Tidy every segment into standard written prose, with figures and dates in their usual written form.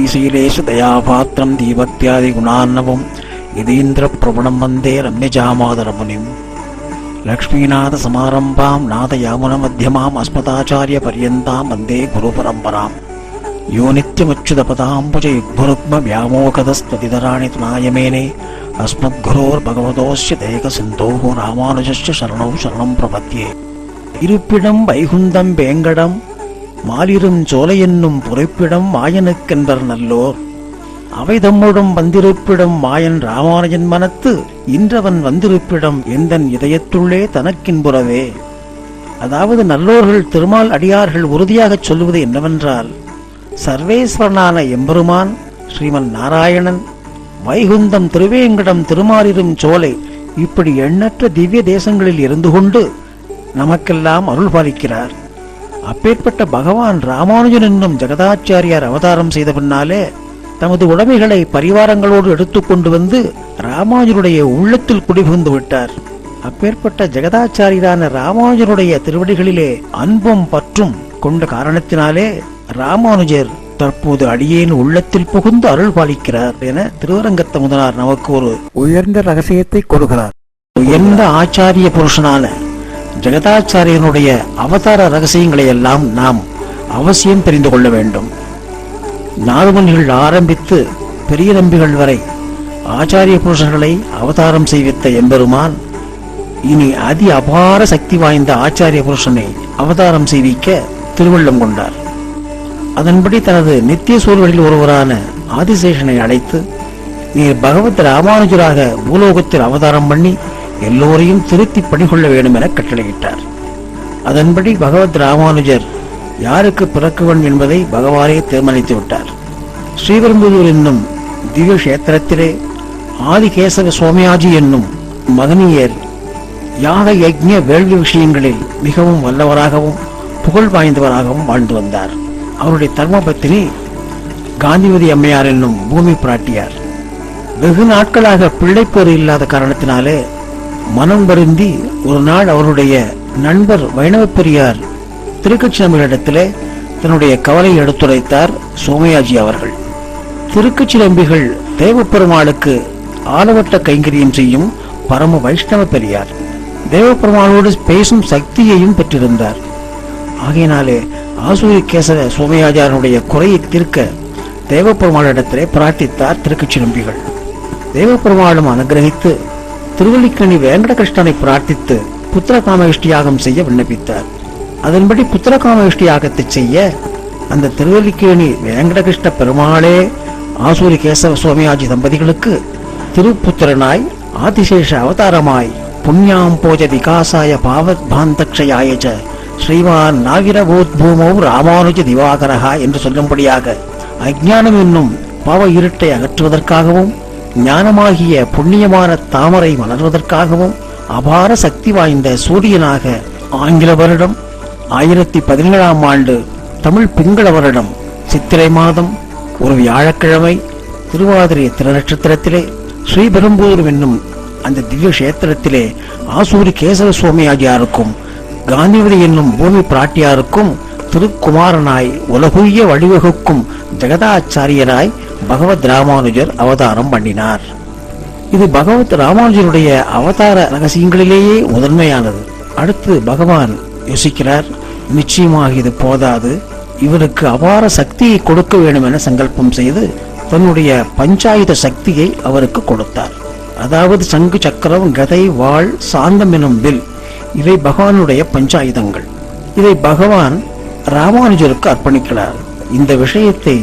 ஸ்ரீசைலேஷ தயாபாத்திரம் தீபக்தியாதி குணார்ணவம் யதீந்திர பிரபணம் வந்தே ரம்யஜாமாதரமுனிம். லக்ஷ்மீநாத சமாரம்பாம் நாதயாமுன மத்தியமாம் அஸ்மதாச்சாரிய பர்யந்தாம் வந்தே குரு பரம்பராம். யோ நித்யமச்சுதபதாம்புஜ யுக்மருக்ம வியாமோகதஸ்ததிதராணி துநாயமேனே அஸ்மத்குரோர் பகவதோஸ்ய தேக சிந்தோஹோ ராமானுஜஸ்ய சரணௌ சரணம் பிரபத்யே. இருப்பிடம் வைகுந்தம் வேங்கடம் மாலிரும் சோலை என்னும் புறைப்பிடம் மாயனுக்கென்பர் நல்லோர். அவை தம்முடன் வந்திருப்பிடம் மாயன் ராமானுஜன் மனத்து இன்றவன் வந்திருப்பிடம் எந்தன் இதயத்துள்ளே தனக்கின்புறவே. அதாவது நல்லோர்கள் திருமால் அடியார்கள் உறுதியாகச் சொல்லுவது என்னவென்றால், சர்வேஸ்வரனான எம்பெருமான் ஸ்ரீமன் நாராயணன் வைகுந்தம் திருவேங்கடம் திருமாலிரும் சோலை இப்படி எண்ணற்ற திவ்ய தேசங்களில் இருந்து கொண்டு நமக்கெல்லாம் அருள் பாலிக்கிறார். அப்பேற்பட்ட பகவான் ராமானுஜன் என்னும் ஜெகதாச்சாரியார் அவதாரம் செய்த பின்னாலே தமது உடைமைகளை பரிவாரங்களோடு எடுத்துக்கொண்டு வந்து ராமானுஜனுடைய உள்ளத்தில் குடிபுகுந்து விட்டார். அப்பேற்பட்ட ஜெகதாச்சாரியரான ராமானுஜனுடைய திருவடிகளிலே அன்பும் பற்றும் கொண்ட காரணத்தினாலே ராமானுஜர் தற்போது அடியேன் உள்ளத்தில் புகுந்து அருள் பாலிக்கிறார் என திருவரங்கத்த முதனார் நமக்கு ஒரு உயர்ந்த ரகசியத்தை கொடுக்கிறார். உயர்ந்த ஆச்சாரிய புருஷனான ஜெகதாச்சாரியனுடைய அவதார ரகசியங்களை எல்லாம் நாம் அவசியம் தெரிந்து கொள்ள வேண்டும். நாதமுனிகள் ஆரம்பித்து பெரிய நம்பிகள் வரை ஆச்சாரிய புருஷர்களை அவதாரம் செய்வித்த எம்பெருமான் இனி அதி அபார சக்தி வாய்ந்த ஆச்சாரிய புருஷனை அவதாரம் செய்விக்க திருவள்ளம் கொண்டார். அதன்படி தனது நித்திய சூழலில் ஒருவரான ஆதிசேஷனை அழைத்து, நீர் பகவத் ராமானுஜராக பூலோகத்தில் அவதாரம் பண்ணி எல்லோரையும் திருத்தி பணிகொள்ள வேண்டும் என கட்டளையிட்டார். அதன்படி பகவத் ராமானுஜர் யாருக்கு பிறக்குவன் என்பதை பகவானே தீர்மானித்து விட்டார். ஸ்ரீபெரும்புதூர் என்னும் திவ்ய கஷேத்திரத்திலே ஆதிகேசவ சுவாமியாஜி என்னும் மகனியர் யாக யஜ்ஞ வேள்வி விஷயங்களில் மிகவும் வல்லவராகவும் புகழ் வாய்ந்தவராகவும் வாழ்ந்து வந்தார். அவருடைய தர்மபத்தினி காந்திமதி அம்மையார் என்னும் பூமி பிராட்டியார் வெகு நாட்களாக பிள்ளைப்பேறு இல்லாத காரணத்தினாலே மனம் வருந்தி ஒரு நாள் அவருடைய நண்பர் வைணவ பெரியார் திருக்கச்சிலம்பிகளிடத்திலே தன்னுடைய கவலையை எடுத்துரைத்தார் சோமயாஜி அவர்கள். திருக்கச்சிலம்பிகள் தேவப்பெருமாளுக்கு ஆலவட்ட கைங்கரியம் செய்யும் பரம வைஷ்ணவ பெரியார். தேவப்பெருமாளோடு பேசும் சக்தியையும் பெற்றிருந்தார். ஆகையினாலே ஆசூரி கேசவ சோமயாஜாரனுடைய குறையை தீர்க்க தேவப்பெருமாளிடத்திலே பிரார்த்தித்தார் திருக்கச்சிலம்பிகள். தேவப்பெருமாளும் அனுகிரகித்து திருவல்லிக்கேணி வேங்கடகிருஷ்ணனை பிரார்த்தித்து புத்திரகாமகிஷ்டி யாகம் செய்ய விண்ணப்பித்தார். அதன்படி புத்திரகாமகிஷ்டி யாகத்தை செய்ய அந்த திருவல்லிக்கேணி வேங்கடகிருஷ்ண பெருமாளே ஆசூரி கேசவ சோமயாஜி தம்பதிகளுக்கு திருப்புத்திரனாய் ஆதிசேஷ அவதாரமாய் புண்ணியாம் போஜ விகாசாய பாவத் பாந்தக்ஷயாயச்ச ஸ்ரீமான் நாகிரபூத் பூமௌ ராமானுஜ திவாகரஹா என்று சொல்லும்படியாக அஜ்ஞானம் என்னும் பாவ இருட்டை அகற்றுவதற்காகவும் ஞானமாகிய புண்ணியமான தாமரை மலர்வதற்காகவும் அபார சக்தி வாய்ந்த சூரியனாக ஆங்கில வருடம் 1017ஆம் ஆண்டு தமிழ் பிங்கள வருடம் சித்திரை மாதம் ஒரு வியாழக்கிழமை திருவாதிரை திருநட்சத்திரத்திலே ஸ்ரீபெரும்புதூர் என்னும் அந்த திவ்ய கஷேத்திரத்திலே ஆசூரி கேசவ சுவாமியாஜியாருக்கும் காந்திமதி என்னும் பூமி பிராட்டியாருக்கும் திருக்குமாரனாய் உலகுய வழிவகுக்கும் ஜெகதாச்சாரியராய் பகவத் ராமானுஜர் அவதாரம் பண்ணினார். இது பகவத் ராமானுஜருடைய அவதார ரகசியங்களிலேயே முதன்மையானது. அடுத்து பகவான் யோசிக்கிறார், நிச்சயமாக இது போதாது, இவருக்கு அபார சக்தியை கொடுக்க வேண்டும் என சங்கல்பம் செய்து தன்னுடைய பஞ்சாயுத சக்தியை அவருக்கு கொடுத்தார். அதாவது சங்கு சக்கரம் கதை வாள் சாந்தம் எனும் வில், இவை பகவானுடைய பஞ்சாயுதங்கள். இதை பகவான் ராமானுஜருக்கு அர்ப்பணிக்கிறார். இந்த விஷயத்தை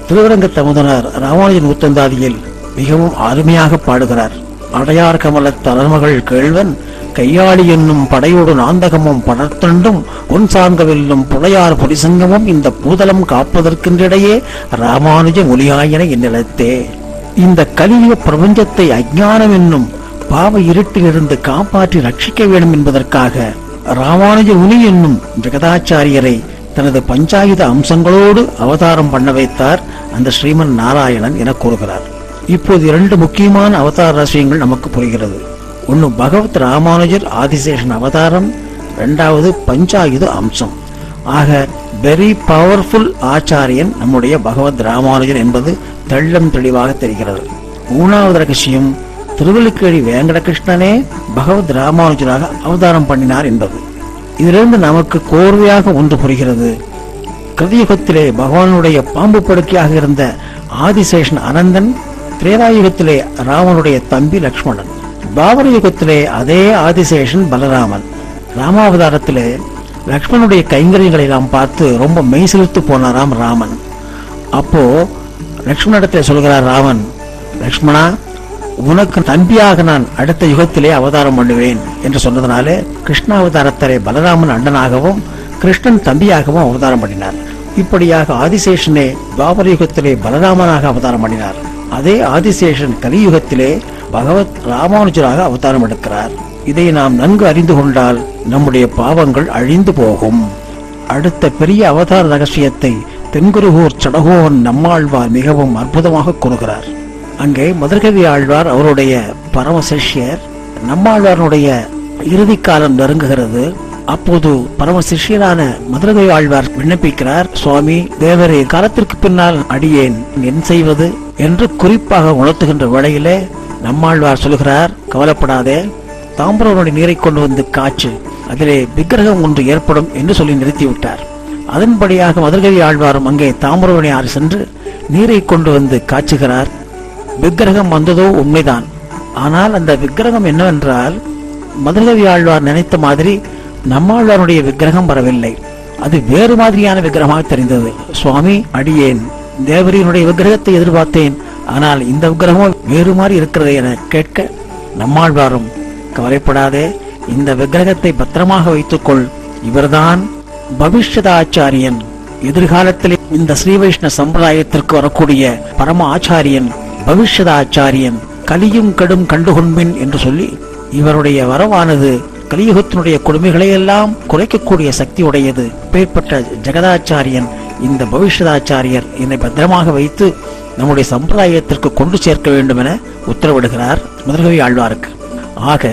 திருவரங்கத்த முதனார் ராமானுஜன் உத்தந்தாதியில் மிகவும் அருமையாக பாடுகிறார். அடையார் கமல தலர்மகள் கேள்வன் கையாளி என்னும் படையோடு நாந்தகமும் படர்த்தண்டும் பொன் சார்ந்தவெல்லும் புலையார் பொடிசங்கமும் இந்த பூதலம் காப்பதற்கின்றிடையே ராமானுஜ மொழியாயின என்னிடத்தே. இந்த கலியுக பிரபஞ்சத்தை அஞ்ஞானம் என்னும் பாவ இருட்டிலிருந்து காப்பாற்றி ரட்சிக்க வேண்டும் என்பதற்காக ராமானுஜ முனி என்னும் ஜெகதாச்சாரியரை தனது பஞ்சாயுத அம்சங்களோடு அவதாரம் பண்ண வைத்தார் அந்த ஸ்ரீமன் நாராயணன் என கூறுகிறார். இப்போது 2 முக்கியமான அவதார ரகசியங்கள் நமக்கு புரிகிறது. ஒன்று பகவத் ராமானுஜர் ஆதிசேஷன் அவதாரம், 2வது பஞ்சாயுத அம்சம். ஆக வெரி பவர்ஃபுல் ஆச்சாரியன் நம்முடைய பகவத் ராமானுஜன் என்பது தெள்ளம் தெளிவாக தெரிகிறது. 3வது ரகசியம், திருவல்லிக்கேணி வேங்கடகிருஷ்ணனே பகவத் ராமானுஜராக அவதாரம் பண்ணினார் என்பது. இதிலிருந்து நமக்கு கோர்வையாக ஒன்று புரிகிறது. கிருதயுகத்திலே பகவானுடைய பாம்பு படுக்கையாக இருந்த ஆதிசேஷன் அனந்தன், திரேதாயுகத்திலே ராமனுடைய தம்பி லக்ஷ்மணன், துவாபர யுகத்திலே அதே ஆதிசேஷன் பலராமன். ராமாவதாரத்திலே லக்ஷ்மணனுடைய கைங்கரியங்களை எல்லாம் பார்த்து ரொம்ப மெய்சிலிர்த்து போனாராம் ராமன். அப்போ லக்ஷ்மணனிடத்தில் சொல்கிறார் ராமன், லக்ஷ்மணா, உனக்கு தம்பியாக நான் அடுத்த யுகத்திலே அவதாரம் பண்ணுவேன் என்று சொன்னதனாலே கிருஷ்ணாவதாரத்திலே பலராமன் அண்ணனாகவும் கிருஷ்ணன் தம்பியாகவும் அவதாரம் பண்ணினார். இப்படியாக ஆதிசேஷனே துவாபர யுகத்திலே பலராமனாக அவதாரம் பண்ணினார். அதே ஆதிசேஷன் கலியுகத்திலே பகவத் ராமானுஜராக அவதாரம் எடுக்கிறார். இதை நாம் நன்கு அறிந்து கொண்டால் நம்முடைய பாவங்கள் அழிந்து போகும். அடுத்த பெரிய அவதார ரகசியத்தை தென்குருகூர் சடகோவன் நம்மாழ்வார் மிகவும் அற்புதமாக கூறுகிறார். அங்கே மதுரகவி ஆழ்வார் அவருடைய பரம சிஷ்யர். நம்மாழ்வாருடைய இறுதி காலம் நெருங்குகிறது. அப்போது பரம சிஷ்யரான மதுரகவி ஆழ்வார் விண்ணப்பிக்கிறார், சுவாமி தேவரே, காலத்திற்கு பின்னால் அடியேன் என் செய்வது என்று குறிப்பாக உணர்த்துகின்ற வேளையிலே நம்மாழ்வார் சொல்கிறார், கவலைப்படாதே, தாம்பரவனுடைய நீரை கொண்டு வந்து காய்ச்சு, அதிலே விக்கிரகம் ஒன்று ஏற்படும் என்று சொல்லி நிறுத்திவிட்டார். அதன்படியாக மதுரகவி ஆழ்வாரும் அங்கே தாம்பரவனை ஆறு சென்று நீரை கொண்டு வந்து காய்ச்சுகிறார். விக்கிரகம் வந்ததோ உண்மைதான். ஆனால் அந்த விக்கிரகம் என்னவென்றால், மதுரகவி ஆழ்வார் நினைத்த மாதிரி நம்மாழ்வாருடைய விக்கிரகம் வரவில்லை. அது வேறு மாதிரியான விக்கிரகமாக தெரிந்தது. சுவாமி, அடியேன் தேவரியினுடைய விக்கிரகத்தை எதிர்பார்த்தேன், ஆனால் இந்த விக்கிரகமும் வேறு மாதிரி இருக்கிறது என கேட்க, நம்மாழ்வாரும் கவலைப்படாதே, இந்த விக்கிரகத்தை பத்திரமாக வைத்துக்கொள், இவர்தான் பவிஷ்யதாச்சாரியன், எதிர்காலத்தில் இந்த ஸ்ரீ வைஷ்ணவ சம்பிரதாயத்திற்கு வரக்கூடிய பரம ஆச்சாரியன், பவிஷ்யதாச்சாரியன், கலியும் கடும் கண்டுகொண்பின் என்று சொல்லி, இவருடைய வரவானது கலியுகத்தினுடைய கொடுமைகளை எல்லாம் குறைக்கக்கூடிய சக்தி உடையது. பேர்பட்ட ஜெகதாச்சாரியன் இந்த பவிஷ்யதாச்சாரியர் என்னை பத்திரமாக வைத்து நம்முடைய சம்பிரதாயத்திற்கு கொண்டு சேர்க்க வேண்டும் என உத்தரவிடுகிறார் மதுரகவி ஆழ்வாருக்கு. ஆக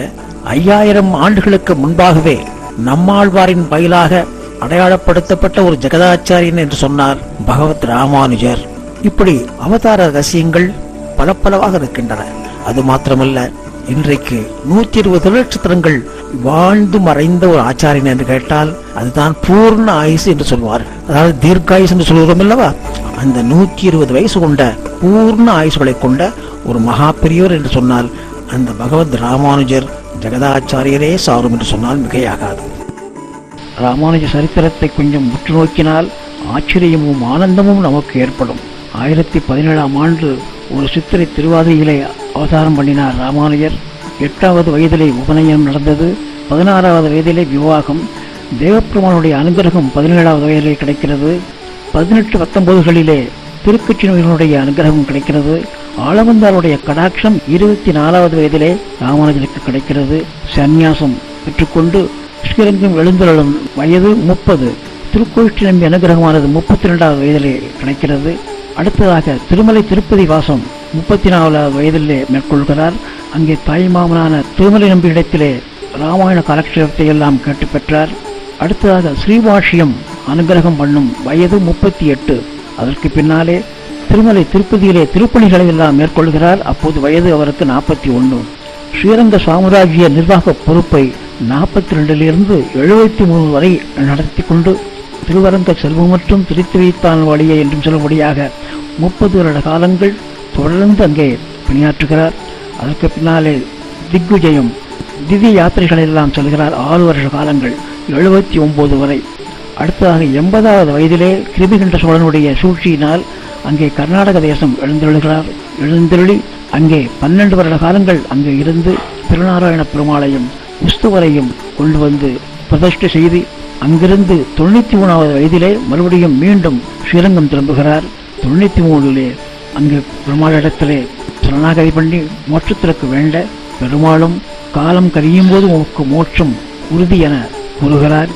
5000 ஆண்டுகளுக்கு முன்பாகவே நம்மாழ்வாரின் பயிலாக அடையாளப்படுத்தப்பட்ட ஒரு ஜெகதாச்சாரியன் என்று சொன்னார் பகவத் ராமானுஜர். இப்படி அவதார ரகசியங்கள் பலப்பலவாக இருக்கின்றன. அது மாத்திரமல்ல, இன்றைக்கு 120 நட்சத்திரங்கள் வாழ்ந்து மறைந்த ஒரு ஆச்சாரியன் என்று கேட்டால் அதுதான் பூர்ண ஆயுசு என்று சொல்வார். அதாவது தீர்க்காயுசு என்று சொல்கிறோம் அல்லவா, அந்த 120 வயசு கொண்ட பூர்ண ஆயுசுகளை கொண்ட ஒரு மகா பெரியவர் என்று சொன்னால் அந்த பகவத் ராமானுஜர் ஜெகதாச்சாரியரே சாரும் என்று சொன்னால் மிகையாகாது. ராமானுஜ சரித்திரத்தை கொஞ்சம் உற்று நோக்கினால் ஆச்சரியமும் ஆனந்தமும் நமக்கு ஏற்படும். 1017ஆம் ஆண்டு ஒரு சித்திரை திருவாதிரையிலே அவதாரம் பண்ணினார் ராமானுஜர். 8வது வயதிலே உபநயனம் நடந்தது. 16வது வயதிலே விவாகம். தேவப்பெருமானுடைய அனுகிரகம் 17வது வயதிலே கிடைக்கிறது. 18-19களிலே திருக்கட்சி நோய்களுடைய அனுகிரகம் கிடைக்கிறது. ஆளவந்தாருடைய கடாட்சம் 24வது வயதிலே ராமானுஜருக்கு கிடைக்கிறது. சந்நியாசம் பெற்றுக்கொண்டு ஸ்ரீரங்கம் எழுந்தருளும் வயது 30. திருக்கோஷ்டி நம்பி அனுகிரகமானது 32வது வயதிலே கிடைக்கிறது. அடுத்ததாக திருமலை திருப்பதி வாசம் 34வது வயதிலே மேற்கொள்கிறார். அங்கே தாய்மாமனான திருமலை நம்பி இடத்திலே ராமாயண காலக்ஷேபத்தை எல்லாம் கேட்டு பெற்றார். அடுத்ததாக ஸ்ரீபாஷ்யம் அனுகிரகம் பண்ணும் வயது 38. அதற்கு பின்னாலே திருமலை திருப்பதியிலே திருப்பணிகளை எல்லாம் மேற்கொள்கிறார். அப்போது வயது அவருக்கு 41. ஸ்ரீரங்க சாம்ராஜ்ய நிர்வாக பொறுப்பை 42லிருந்து 73 வரை நடத்தி கொண்டு திருவரங்க செல்வம் மற்றும் திருத்தி வைத்தான் வழியை என்றும் சொல்லும்படியாக 30 வருட காலங்கள் தொடர்ந்து அங்கே பணியாற்றுகிறார். அதற்கு பின்னாலே திக்விஜயம் திவ்ய யாத்திரைகள் எல்லாம் செல்கிறார். 6 வருஷ காலங்கள், 79 வரை. அடுத்ததாக 80வது வயதிலே கிருமிகண்ட சோழனுடைய சூழ்ச்சியினால் அங்கே கர்நாடக தேசம் எழுந்தருளி அங்கே 12 வருட காலங்கள் அங்கே இருந்து திருநாராயண பெருமாளையும் உஸ்துவரையும் கொண்டு வந்து பிரதிஷ்டை செய்து அங்கிருந்து 93வது வயதிலே மறுபடியும் மீண்டும் ஸ்ரீரங்கம் திரும்புகிறார். 93லே அங்கு பெருமாளிடத்திலே சரணாகதி பண்ணி மோட்சத்திற்கு வேண்ட பெருமாளும் காலம் கரியும் போது உனக்கு மோட்சம் உறுதி என கூறுகிறார்.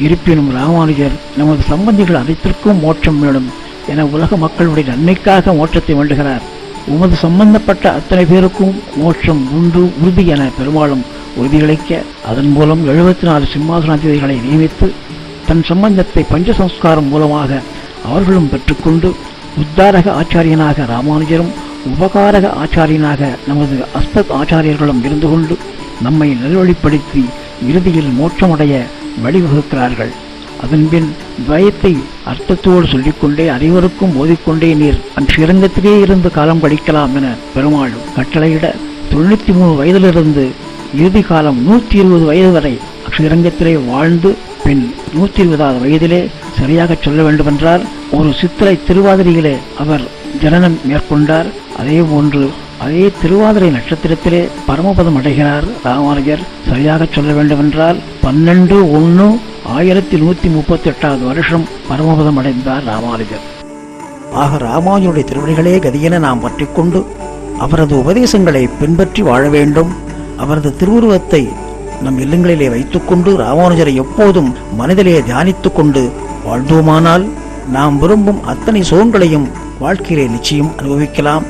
இருப்பினும் ராமானுஜர் நமது சம்பந்திகள் அனைத்திற்கும் மோட்சம் வேணும் என உலக மக்களுடைய நன்மைக்காக மோட்சத்தை வேண்டுகிறார். உமது சம்பந்தப்பட்ட அத்தனை பேருக்கும் மோட்சம் உண்டு உறுதி என பெருமாளும் உறுதியளிக்க அதன் மூலம் 74 சிம்மாசனாதிபதிகளை நியமித்து தன் சம்பந்தத்தை பஞ்சசம்ஸ்காரம் மூலமாக அவர்களும் பெற்றுக்கொண்டு உத்தாரக ஆச்சாரியனாக ராமானுஜரும் உபகாரக ஆச்சாரியனாக நமது அஸ்மத் ஆச்சாரியர்களும் இருந்து கொண்டு நம்மை நல்வழிப்படுத்தி இறுதியில் மோட்சமடைய வழிவகுக்கிறார்கள். அதன்பின் துவயத்தை அர்த்தத்தோடு சொல்லிக்கொண்டே அனைவருக்கும் ஓதிக்கொண்டே நீர் அந்நிரங்கத்திலே இருந்து காலம் கழிக்கலாம் என பெருமாள் கட்டளையிட 93 வயதிலிருந்து இறுதி காலம் 120 வயது வரை அக்ஷரங்கத்திலே வாழ்ந்து பின் 120வது வயதிலே சரியாக சொல்ல வேண்டுமென்றால் ஒரு சித்திரை திருவாதிரையிலே அவர் ஜனனம் மேற்கொண்டார். அதே போன்று அதே திருவாதிரை நட்சத்திரத்திலே பரமபதம் அடைகிறார் ராமானுஜர். சரியாக சொல்ல வேண்டுமென்றால் 12/1/1138 வருஷம் பரமபதம் அடைந்தார் ராமானுஜர். ஆக ராமானுஜருடைய திருவடிகளே கதியென நாம் பற்றிக்கொண்டு அவரது உபதேசங்களை பின்பற்றி வாழ வேண்டும். அவரது திருவுருவத்தை நம் இல்லங்களிலே வைத்துக்கொண்டு ராமானுஜரை எப்போதும் மனதிலே தியானித்துக் கொண்டு வாழ்ந்தோமானால் நாம் விரும்பும் அத்தனை சுகங்களையும் வாழ்க்கையிலே நிச்சயம் அனுபவிக்கலாம்.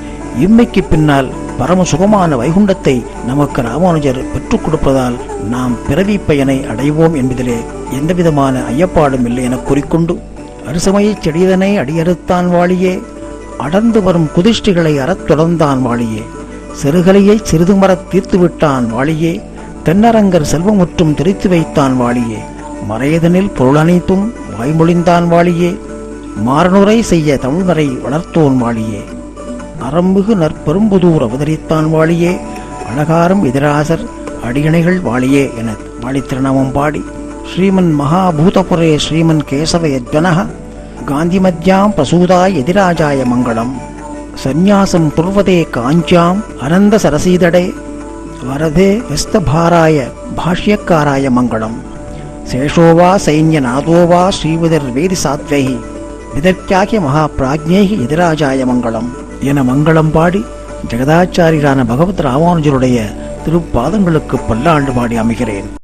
இம்மைக்கு பின்னால் பரம சுகமான வைகுண்டத்தை நமக்கு ராமானுஜர் பெற்றுக் கொடுப்பதால் நாம் பிறவி பயனை அடைவோம் என்பதிலே எந்தவிதமான ஐயப்பாடும் இல்லை என கூறிக்கொண்டு, அறுசமய செடியதனை அடியறுத்தான் வாழியே, அடர்ந்து வரும் குதிஷ்டிகளை அறத்தொடர்ந்தான் வாழியே, சிறுகலையை சிறிது மரத் தீர்த்துவிட்டான் வாழியே, தென்னரங்கர் செல்வமுற்றும் தெரித்து வைத்தான் வாழியே, மறையதனில் பொருள் அனைத்தும் வாய்மொழிந்தான் வாழியே, மாறனுரை செய்ய தமிழ்மறை வளர்த்தோன் வாழியே, அறம்புகு நற்பெரும்புதூர் அவதரித்தான் வாழியே, அழகாரும் எதிராசர் அடியணைகள் வாழியே என வாழி திருநாமம் பாடி ஸ்ரீமன் மகாபூதபுரே ஸ்ரீமன் கேசவ யஜ்வனஹ காந்தி மத்யாம் பிரசூதாய் எதிராஜாய மங்களம், சந்நியாசம் துர்வதே காஞ்சாம் அனந்த சரசீதடே வரதே வெஸ்தபாராய பாஷ்யக்காராய மங்களம், சேஷோவா சைன்யநாதோவா ஸ்ரீவிதர் வேதி சாத்வைஹி விதர்க்கியாகிய மகாபிராஜ்ஞைஹி எதிராஜாய மங்களம் என மங்களம் பாடி ஜெகதாச்சாரியரான பகவத் ராமானுஜருடைய திருப்பாதங்களுக்கு பல்லாண்டு பாடி அமைகிறேன்.